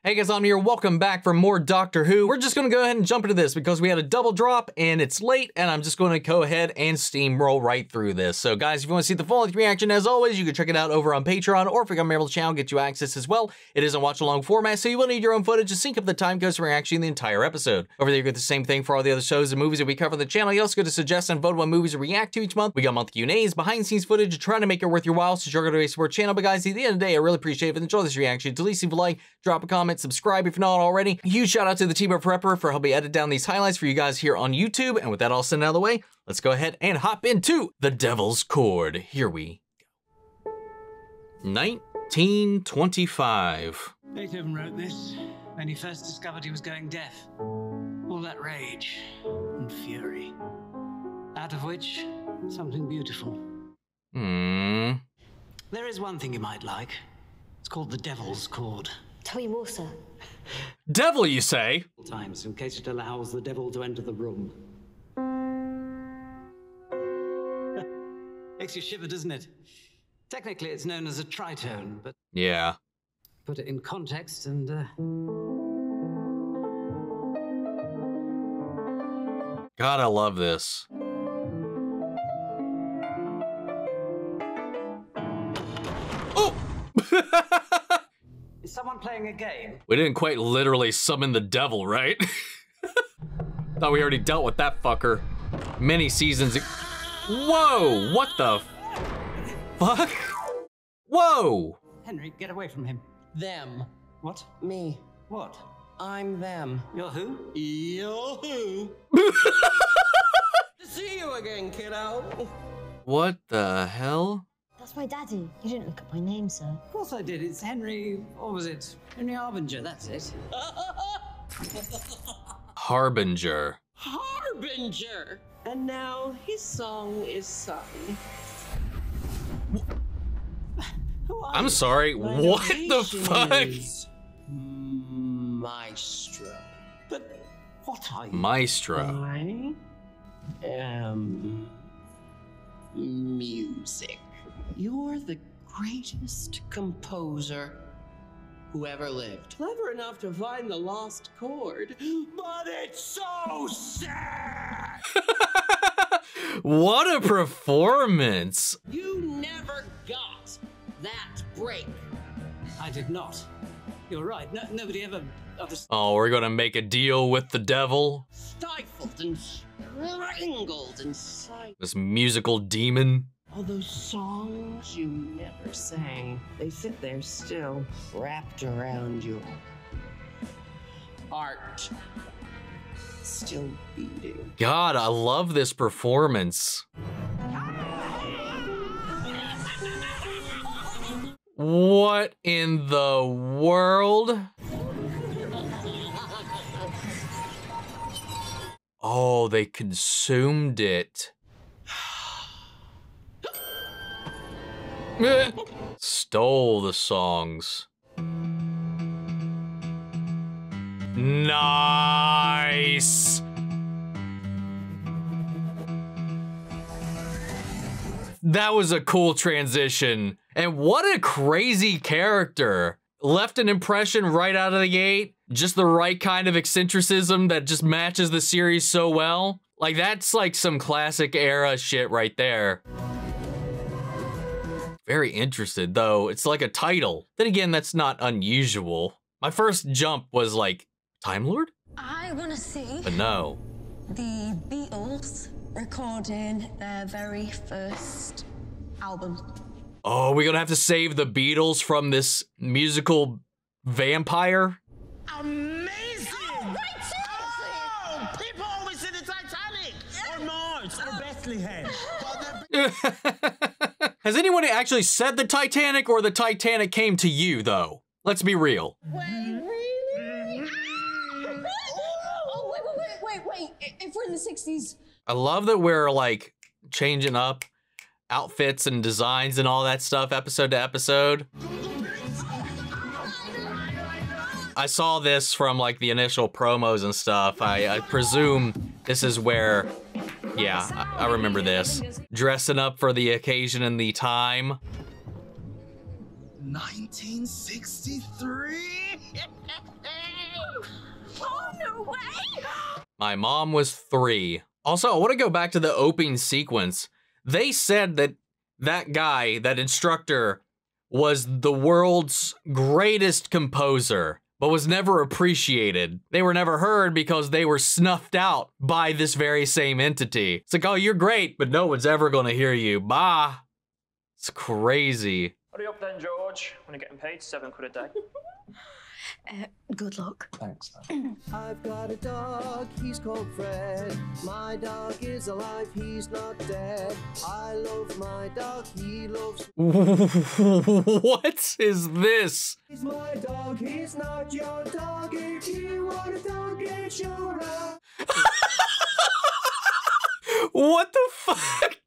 Hey guys, I'm here. Welcome back for more Doctor Who. We're just gonna go ahead and jump into this because we had a double drop and it's late, and I'm just gonna go ahead and steamroll right through this. So guys, if you wanna see the full reaction, as always, you can check it out over on Patreon, or if you become a member of the channel, get you access as well. It is a watch-along format, so you will need your own footage to sync up the time codes for reacting the entire episode. Over there, you get the same thing for all the other shows and movies that we cover on the channel. You also get to suggest and vote on movies to react to each month. We got monthly Q&As, behind-the-scenes footage, trying to make it worth your while, so you're gonna support the channel. But guys, at the end of the day, I really appreciate it. If you enjoy this reaction, please leave a like, drop a comment, subscribe if you're not already. Huge shout out to the team of Prepper for helping edit down these highlights for you guys here on YouTube. And with that all sent out of the way, let's go ahead and hop into The Devil's Chord. Here we go. 1925. Beethoven wrote this when he first discovered he was going deaf. All that rage and fury, out of which something beautiful. There is one thing you might like. It's called The Devil's Chord. Tell me more, sir. Devil, you say? Times, in case it allows the devil to enter the room. Makes you shiver, doesn't it? Technically, it's known as a tritone, but Yeah. put it in context and God, I love this. Oh! Is someone playing a game? We didn't quite literally summon the devil, right? Thought we already dealt with that fucker many seasons ago. Whoa, what the fuck? Whoa! Henry, get away from him. Them. What? Me. What? I'm them. You're who? You're who? To see you again, kiddo. What the hell? That's my daddy. You didn't look at my name, sir. Of course I did. It's Henry, or was it? Henry Harbinger, that's it. Harbinger. Harbinger. And now his song is sung. Who are I'm you? sorry, My what the narration fuck? is Maestro. But what are you? Maestro. I am music. You're the greatest composer who ever lived. Clever enough to find the lost chord, but it's so sad. What a performance. You never got that break. I did not. You're right. Nobody ever understood. Oh, we're gonna make a deal with the devil? Stifled and strangled inside. This musical demon? All those songs you never sang, they sit there still, wrapped around your heart, still beating. God, I love this performance. What in the world? Oh, they consumed it. Stole the songs. Nice. That was a cool transition. And what a crazy character. Left an impression right out of the gate. Just the right kind of eccentricism that just matches the series so well. Like, that's like some classic era shit right there. Very interested, though. It's like a title. Then again, that's not unusual. My first jump was like, Time Lord? I want to see But no. the Beatles recording their very first album. Oh, we're gonna have to save the Beatles from this musical vampire? Amazing! Oh, people always say the Titanic or Mars or Bethlehem. Has anyone actually said the Titanic, or the Titanic came to you, though? Let's be real. Wait, really? Oh, wait. If we're in the 60s. I love that we're like changing up outfits and designs and all that stuff episode to episode. I saw this from like the initial promos and stuff. I presume this is where, yeah, I remember this. Dressing up for the occasion and the time. 1963? My mom was 3. Also, I want to go back to the opening sequence. They said that that guy, that instructor, was the world's greatest composer, but was never appreciated. They were never heard because they were snuffed out by this very same entity. It's like, oh, you're great, but no one's ever gonna hear you. Bah. It's crazy. Hurry up then, George. When you're getting paid £7 a day. Good luck. Thanks. I've got a dog, he's called Fred. My dog is alive, he's not dead. I love my dog, he loves. What is this? He's my dog, he's not your dog. If you want a dog, it's your own. What the fuck?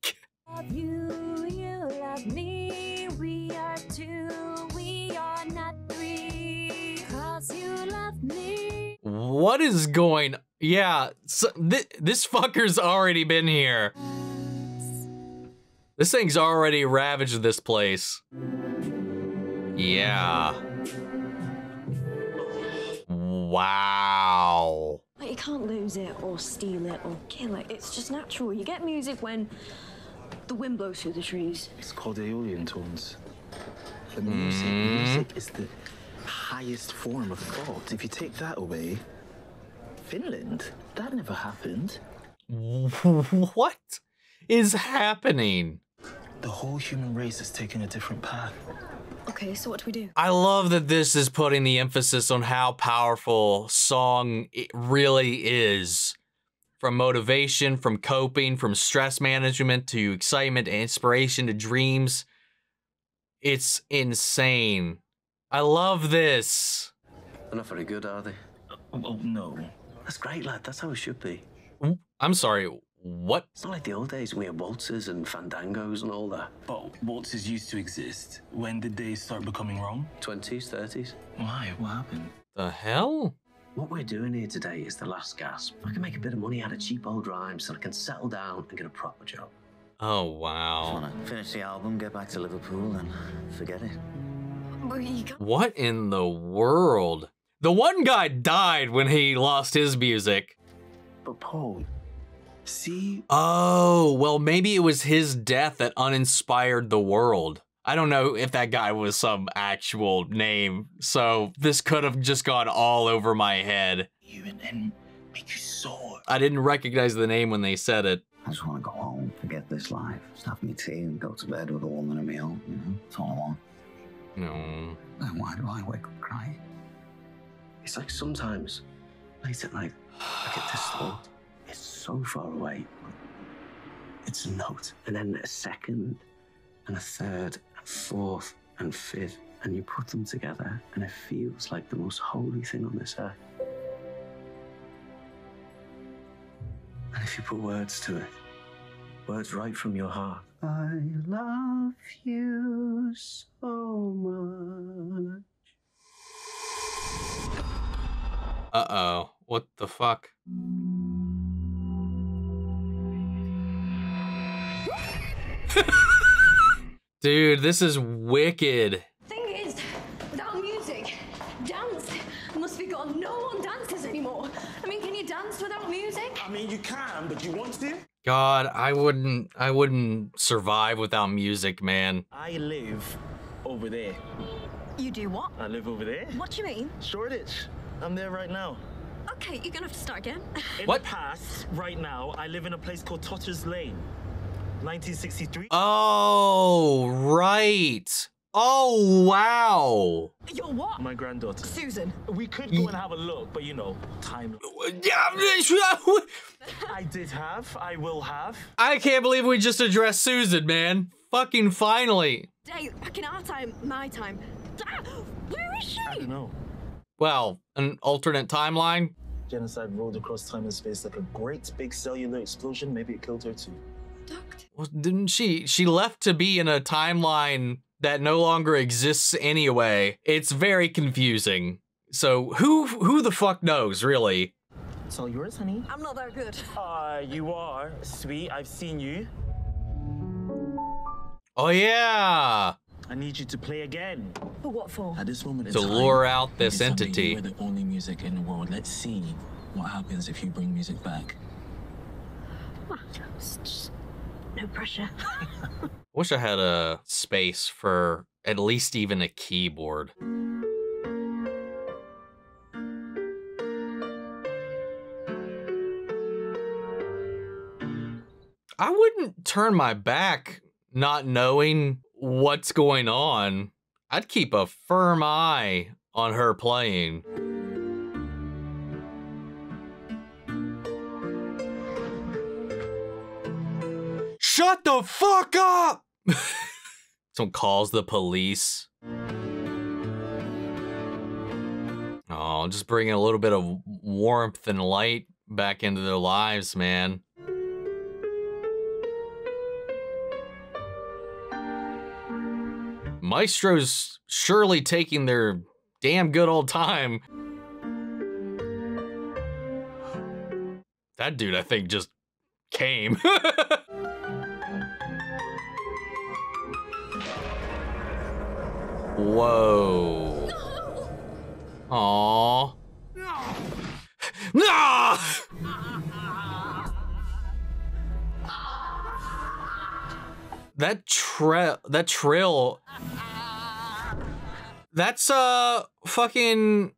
Love you, you love me. We are 2, we are not 3. 'Cause you love me. What is going? Yeah, so this fucker's already been here. This thing's already ravaged this place. Yeah. Wow. Like, you can't lose it or steal it or kill it. It's just natural. You get music when the wind blows through the trees. It's called Aeolian tones. The music is the highest form of thought. If you take that away, Finland, that never happened. What is happening? The whole human race has taken a different path. Okay, so what do we do? I love that this is putting the emphasis on how powerful song it really is. From motivation, from coping, from stress management to excitement, to inspiration, to dreams. It's insane. I love this. They're not very good, are they? Oh, no. That's great, lad. That's how it should be. I'm sorry, what? It's not like the old days when we had waltzes and fandangos and all that. But waltzes used to exist. When did they start becoming wrong? 20s, 30s. Why? What happened? The hell? What we're doing here today is the last gasp. I can make a bit of money out of cheap old rhymes so I can settle down and get a proper job. Oh, wow. Just wanna finish the album, get back to Liverpool, and forget it. What in the world? The one guy died when he lost his music. But Paul, see? Oh, well, maybe it was his death that uninspired the world. I don't know if that guy was some actual name, so this could have just gone all over my head. And make you sore. I didn't recognize the name when they said it. I just want to go home, forget this life, just have me tea and go to bed with a woman and me own, you know? That's all I want. No. Then why do I wake up crying? It's like sometimes, late at night, I get this thought. It's so far away. It's a note, and then a second, and a third, and fourth, and fifth, and you put them together, and it feels like the most holy thing on this earth. And if you put words to it, words right from your heart. I love you so much. Uh-oh. What the fuck? Dude, this is wicked. Thing is, without music, dance must be gone. No one dances anymore. I mean, can you dance without music? I mean, you can, but you want to? God, I wouldn't survive without music, man. I live over there. You do what? I live over there. What do you mean? Shoreditch. I'm there right now. Okay, you're gonna have to start again. In What? the past, right now, I live in a place called Totters Lane. 1963. Oh, right. Oh, wow. You're what? My granddaughter. Susan. We could go and have a look, but you know, time. I will have. I can't believe we just addressed Susan, man. Fucking finally. Dave, back in our time, my time. Where is she? I don't know. Well, an alternate timeline? Genocide rolled across time and space like a great big cellular explosion. Maybe it killed her too. Well, didn't she? She left to be in a timeline that no longer exists anyway. It's very confusing. So who the fuck knows, really? It's all yours, honey. I'm not that good. You are. Sweet, I've seen you. Oh, yeah. I need you to play again. For what for? At this moment in To time, lure out this maybe someday entity. You are the only music in the world. Let's see What happens if you bring music back? Well, it's just no pressure. Wish I had a space for at least even a keyboard. I wouldn't turn my back not knowing what's going on. I'd keep a firm eye on her playing. Shut the fuck up! Someone calls the police. Oh, just bringing a little bit of warmth and light back into their lives, man. Maestro's surely taking their damn good old time. That dude, I think, just came. Whoa. Aww. No! That trill. That's fucking.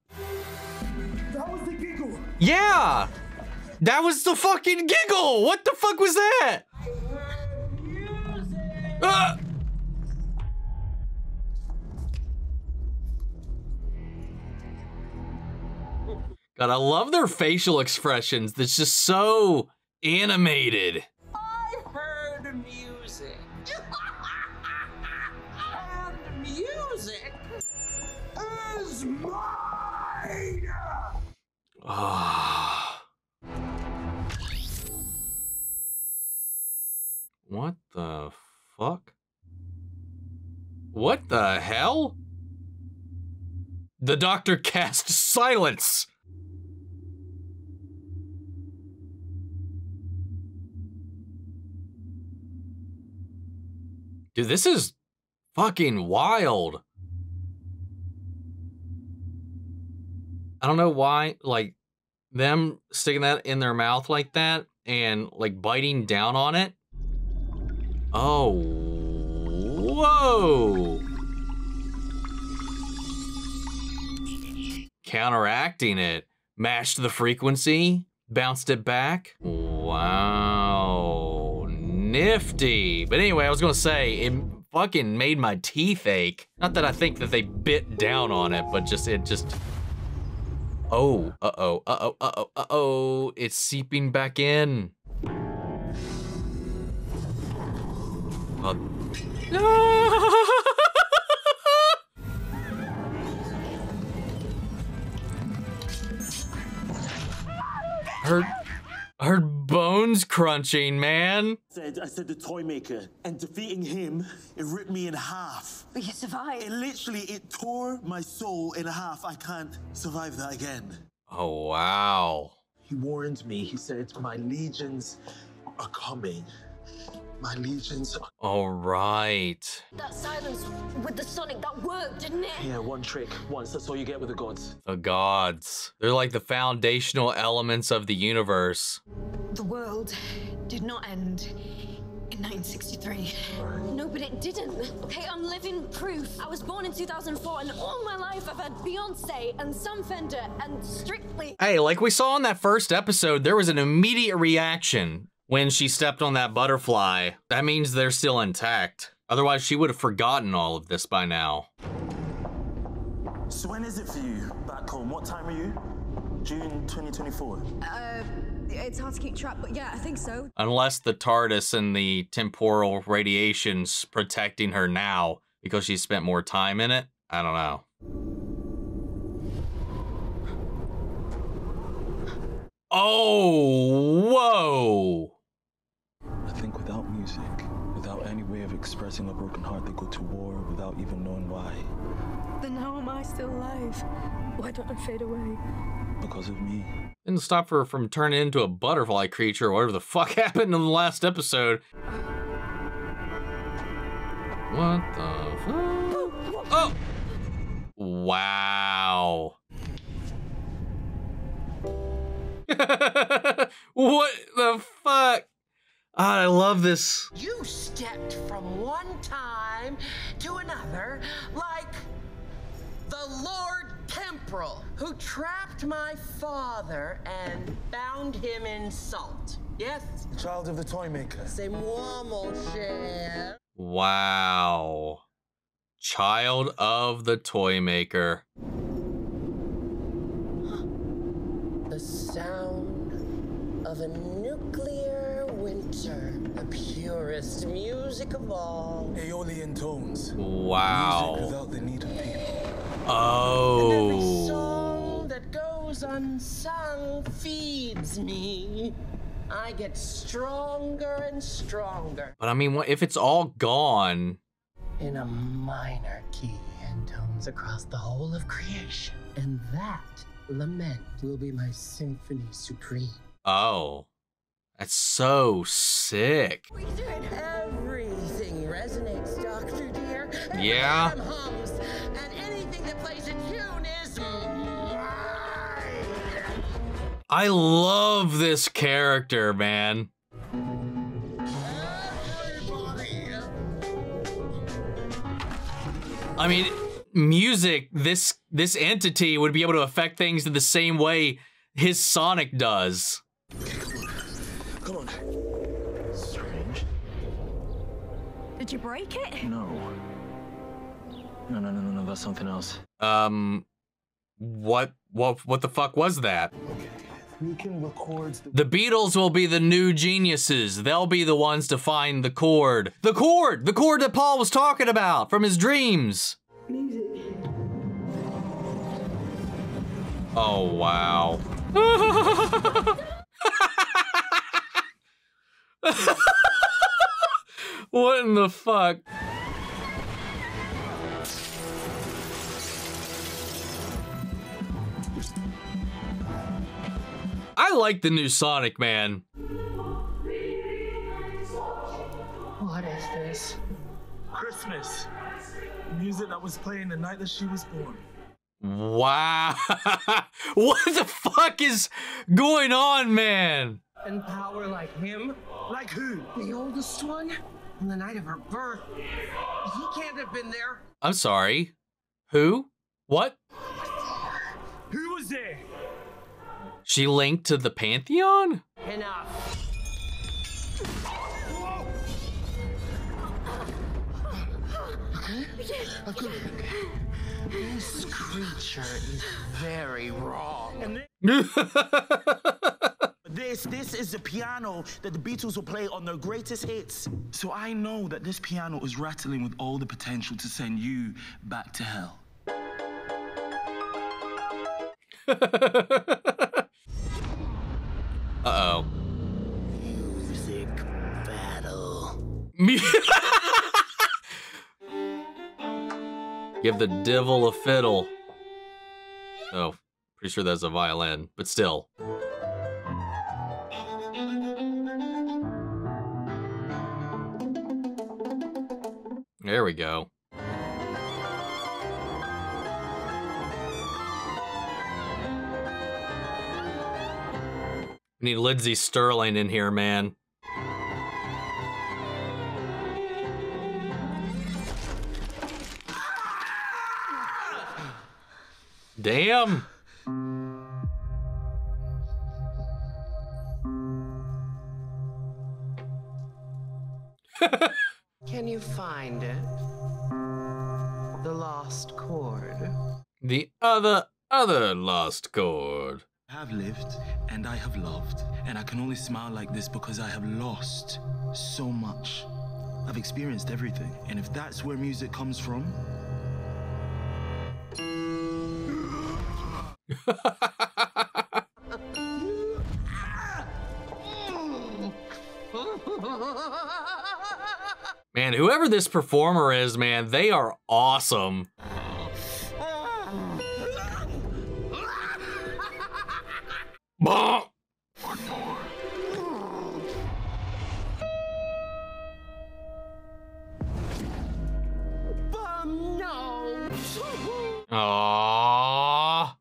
That was the giggle. Yeah! That was the fucking giggle! What the fuck was that? God, I love their facial expressions. That's just so animated. I heard music. And music is mine. What the fuck? What the hell? The doctor cast silence. Dude, this is fucking wild. I don't know why, like, them sticking that in their mouth like that and, like, biting down on it. Oh, whoa. Counteracting it. Mashed the frequency, bounced it back. Wow, nifty. But anyway, I was gonna say, it fucking made my teeth ache. Not that I think that they bit down on it, but it just, oh, uh-oh, uh-oh, uh-oh, uh-oh. It's seeping back in. Her bones crunching, man. I said the toy maker, and defeating him, it ripped me in half. But you survived. It tore my soul in half. I can't survive that again. Oh, wow. He warned me. He said, my legions are coming. My legions are... All right. That silence with the sonic, that worked, didn't it? Yeah, one trick, once. That's all you get with the gods. The gods. They're like the foundational elements of the universe. The world did not end in 1963. No, but it didn't. Okay, I'm living proof. I was born in 2004, and all my life I've had Beyonce and Sam Fender and Strictly. Hey, like we saw in that first episode, there was an immediate reaction when she stepped on that butterfly. That means they're still intact. Otherwise, she would have forgotten all of this by now. So when is it for you back home? What time are you? June 2024? It's hard to keep track, but yeah, I think so. Unless the TARDIS and the temporal radiation's protecting her now because she spent more time in it. I don't know. Oh, whoa. I think without music, without any way of expressing a broken heart, they go to war without even knowing why. Then how am I still alive? Why don't I fade away? Because of me. Didn't stop her from turning into a butterfly creature or whatever the fuck happened in the last episode. What the fuck? Oh! Wow. What the fuck? I love this. You stepped from one time to another like the Lord Temporal, who trapped my father and bound him in salt. Yes? The child of the toy maker. C'est moi, mon cher. Wow. Child of the toy maker. The sound of a nuclear winter, the purest music of all. Aeolian tones. Wow. Music without the need of people. Oh. And every song that goes unsung feeds me. I get stronger and stronger. But I mean, what if it's all gone? In a minor key and tones across the whole of creation. And that lament will be my symphony supreme. Oh. That's so sick. Everything resonates, Doctor dear. Yeah. Every atom hums, and anything that plays a tune is mine. I love this character, man. I mean, music, this entity would be able to affect things in the same way his Sonic does. Come on. Strange. Did you break it? No. No, that's something else. What the fuck was that? Okay. We can record The Beatles will be the new geniuses. They'll be the ones to find the chord. The chord that Paul was talking about from his dreams. Music. Oh, wow. What in the fuck? I like the new Sonic, man. What is this? Christmas. Music that was playing the night that she was born. Wow. What the fuck is going on, man? And power like him? Like who? The oldest one? On the night of her birth. He can't have been there. I'm sorry. Who? What? Who was there? She linked to the Pantheon? Enough. This creature is very wrong. This is the piano that the Beatles will play on their greatest hits. So I know that this piano is rattling with all the potential to send you back to hell. Uh-oh. Music battle. Give the devil a fiddle. Oh, pretty sure that's a violin, but still. There we go. We need Lindsey Sterling in here, man. Damn. Can you find it? The lost chord. The other lost chord. I have lived and I have loved, and I can only smile like this because I have lost so much. I've experienced everything, and if that's where music comes from, Man, whoever this performer is, man, they are awesome. Bah! one more. No. Aww.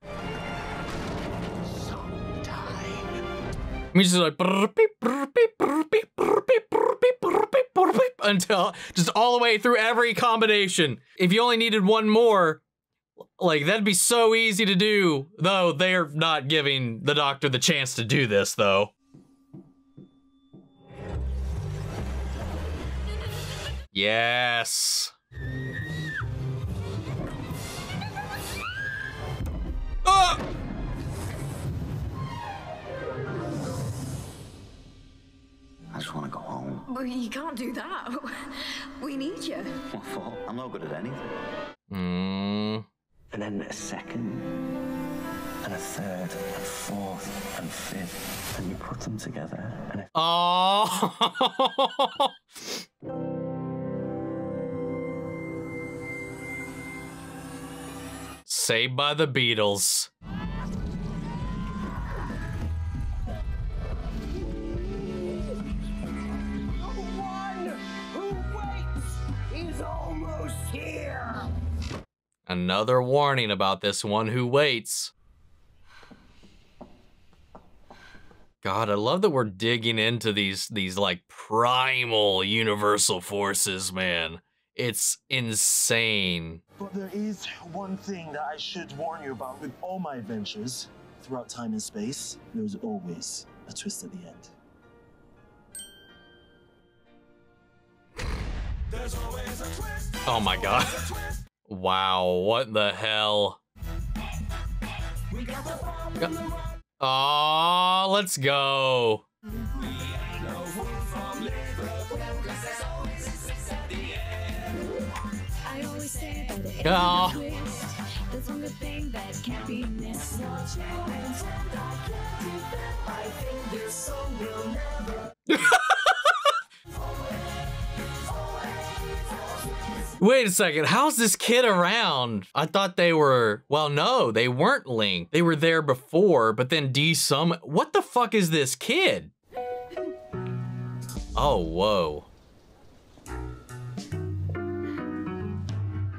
Sometime Music's like until just all the way through every combination. If you only needed one more, like that'd be so easy to do, though they're not giving the Doctor the chance to do this though. Yes. Ah! I just want to go home. Well, you can't do that. We need you. What for? I'm not good at anything. And then a second, and a third, and fourth, and fifth, and you put them together, and it... Oh. Saved by the Beatles. Another warning about this one who waits. God, I love that we're digging into these like primal universal forces, man. It's insane. But there is one thing that I should warn you about with all my adventures throughout time and space. There's always a twist at the end. There's always a twist. Oh my God. Wow, what the hell? Oh, let's go. Oh. Wait a second, how's this kid around? I thought they were, well, no, they weren't linked. They were there before, but then what the fuck is this kid? Oh, whoa.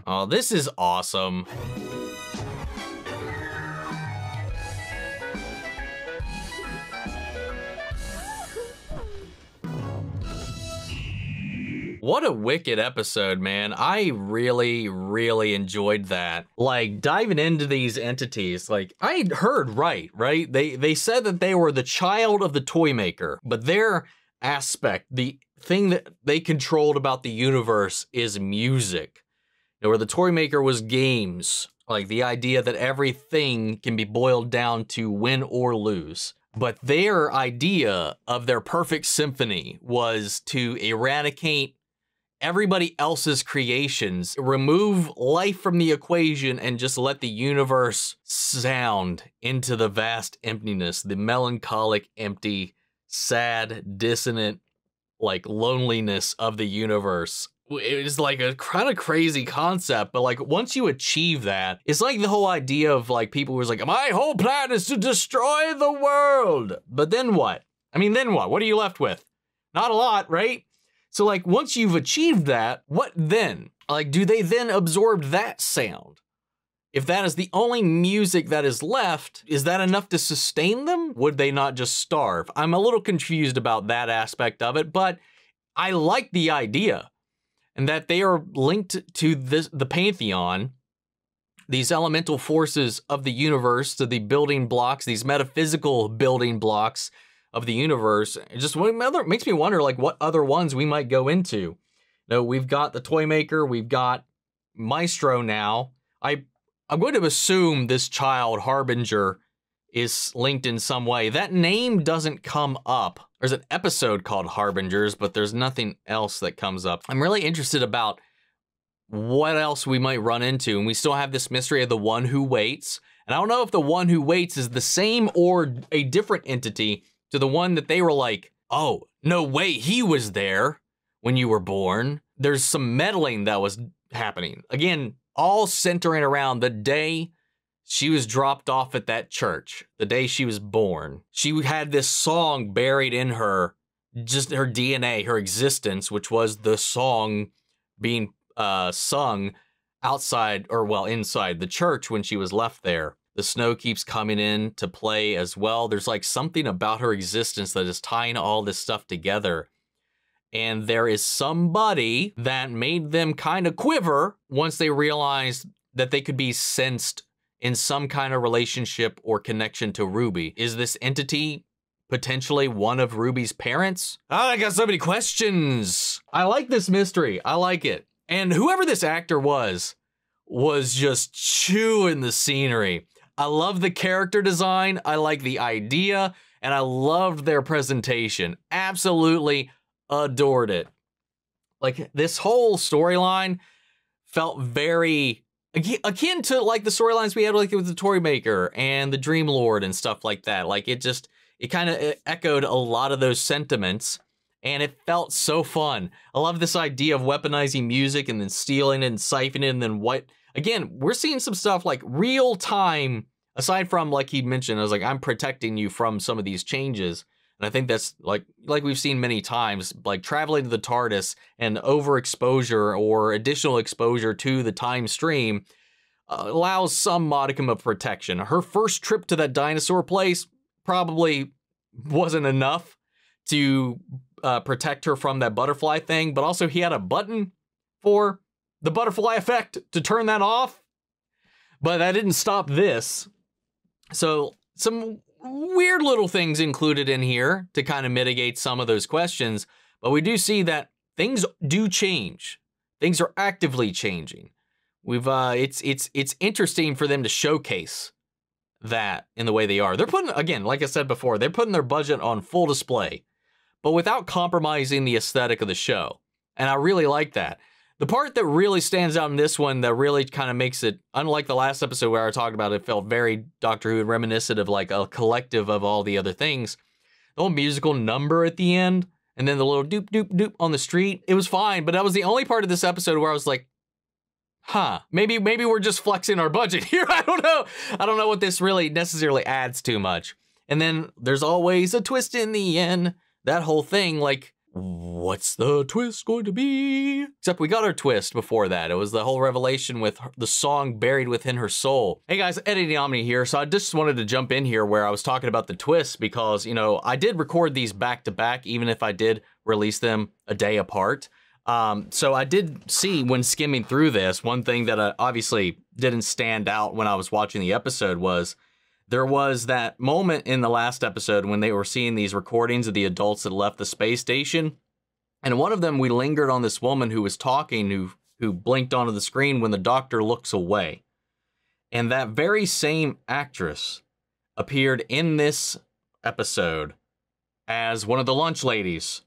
Oh, this is awesome. What a wicked episode, man. I really, really enjoyed that. Like, diving into these entities, like, I heard right? They said that they were the child of the Toymaker, but their aspect, the thing that they controlled about the universe is music. You know, where the Toymaker was games, like the idea that everything can be boiled down to win or lose. But their idea of their perfect symphony was to eradicate everybody else's creations, remove life from the equation, and just let the universe sound into the vast emptiness, the melancholic, empty, sad, dissonant, like loneliness of the universe. It is like a kind of crazy concept, but like once you achieve that, it's like the whole idea of like people who was like, my whole plan is to destroy the world. But then what? I mean, then what? What are you left with? Not a lot, right? So like once you've achieved that, what then? Like, do they then absorb that sound? If that is the only music that is left, is that enough to sustain them? Would they not just starve? I'm a little confused about that aspect of it, but I like the idea. And that they are linked to the Pantheon, these elemental forces of the universe, to the building blocks, these metaphysical building blocks of the universe. It just makes me wonder, like, what other ones we might go into. No, we've got the Toymaker, we've got Maestro now. I'm going to assume this child, Harbinger, is linked in some way. That name doesn't come up. There's an episode called Harbingers, but there's nothing else that comes up. I'm really interested about what else we might run into. And we still have this mystery of the One Who Waits. And I don't know if the One Who Waits is the same or a different entity to the one that they were like, oh, no way, he was there when you were born. There's some meddling that was happening. Again, all centering around the day she was dropped off at that church, the day she was born. She had this song buried in her, just her DNA, her existence, which was the song being sung outside, or well, inside the church when she was left there. The snow keeps coming in to play as well. There's like something about her existence that is tying all this stuff together. And there is somebody that made them kind of quiver once they realized that they could be sensed in some kind of relationship or connection to Ruby. Is this entity potentially one of Ruby's parents? Oh, I got so many questions. I like this mystery. I like it. And whoever this actor was just chewing the scenery. I love the character design. I like the idea, and I loved their presentation. Absolutely adored it. Like, this whole storyline felt very akin to like the storylines we had like with the Toymaker and the Dream Lord and stuff like that. Like, it kind of echoed a lot of those sentiments, and it felt so fun. I love this idea of weaponizing music and then stealing it and siphoning it, and then what? Again, we're seeing some stuff like real time, aside from, like he mentioned, I was like, I'm protecting you from some of these changes. And I think that's like we've seen many times, like traveling to the TARDIS and overexposure or additional exposure to the time stream allows some modicum of protection. Her first trip to that dinosaur place probably wasn't enough to protect her from that butterfly thing, but also he had a button for the butterfly effect to turn that off, but that didn't stop this. So some weird little things included in here to kind of mitigate some of those questions, but we do see that things do change. Things are actively changing. It's interesting for them to showcase that in the way they are. They're putting, again, like I said before, they're putting their budget on full display, but without compromising the aesthetic of the show. And I really like that. The part that really stands out in this one that really kind of makes it, unlike the last episode where I talked about it, felt very Doctor Who, reminiscent of like a collective of all the other things. The whole musical number at the end, and then the little doop doop doop on the street, it was fine, but that was the only part of this episode where I was like, huh, maybe we're just flexing our budget here. I don't know. I don't know what this really necessarily adds too much. And then there's always a twist in the end. That whole thing, like, what's the twist going to be? Except we got our twist before that. It was the whole revelation with the song buried within her soul. Hey guys, Editing Omni here. So I just wanted to jump in here where I was talking about the twist because, you know, I did record these back to back, even if I did release them a day apart. So I did see when skimming through this, one thing that obviously didn't stand out when I was watching the episode was there was that moment in the last episode when they were seeing these recordings of the adults that left the space station. And one of them, we lingered on this woman who was talking, who blinked onto the screen when the doctor looks away. And that very same actress appeared in this episode as one of the lunch ladies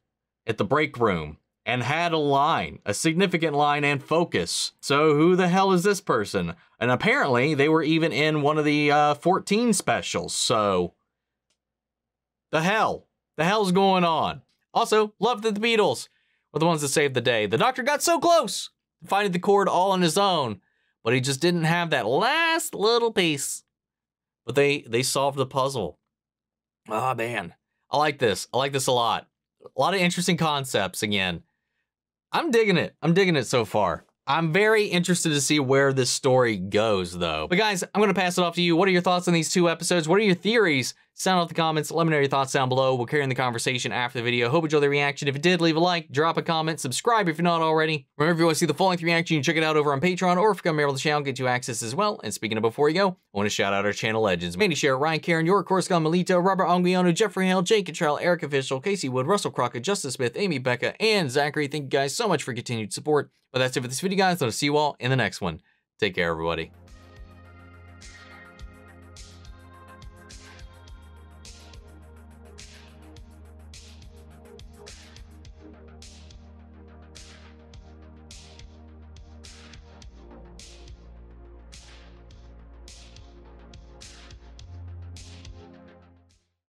at the break room and had a line, a significant line and focus. So who the hell is this person? And apparently they were even in one of the 14 specials. So the hell's going on? Also, love that the Beatles were the ones that saved the day. The Doctor got so close to finding the cord all on his own, but he just didn't have that last little piece. But they solved the puzzle. Oh man, I like this. I like this a lot. A lot of interesting concepts again. I'm digging it. I'm digging it so far. I'm very interested to see where this story goes, though. But guys, I'm going to pass it off to you. What are your thoughts on these two episodes? What are your theories? Sound off the comments. Let me know your thoughts down below. We'll carry on the conversation after the video. Hope you enjoyed the reaction. If you did, leave a like, drop a comment, subscribe if you're not already. Remember, if you want to see the full-length reaction, you can check it out over on Patreon, or if you become a member of the channel, get you access as well. And speaking of before you go, I want to shout out our channel legends. Mandy Share, Ryan Karen, York Coruscant, Melito, Robert Anguiano, Jeffrey Hale, Jake Cottrell, Eric Official, Casey Wood, Russell Crockett, Justice Smith, Amy Becca, and Zachary. Thank you guys so much for continued support. But that's it for this video, guys. I'll see you all in the next one. Take care, everybody.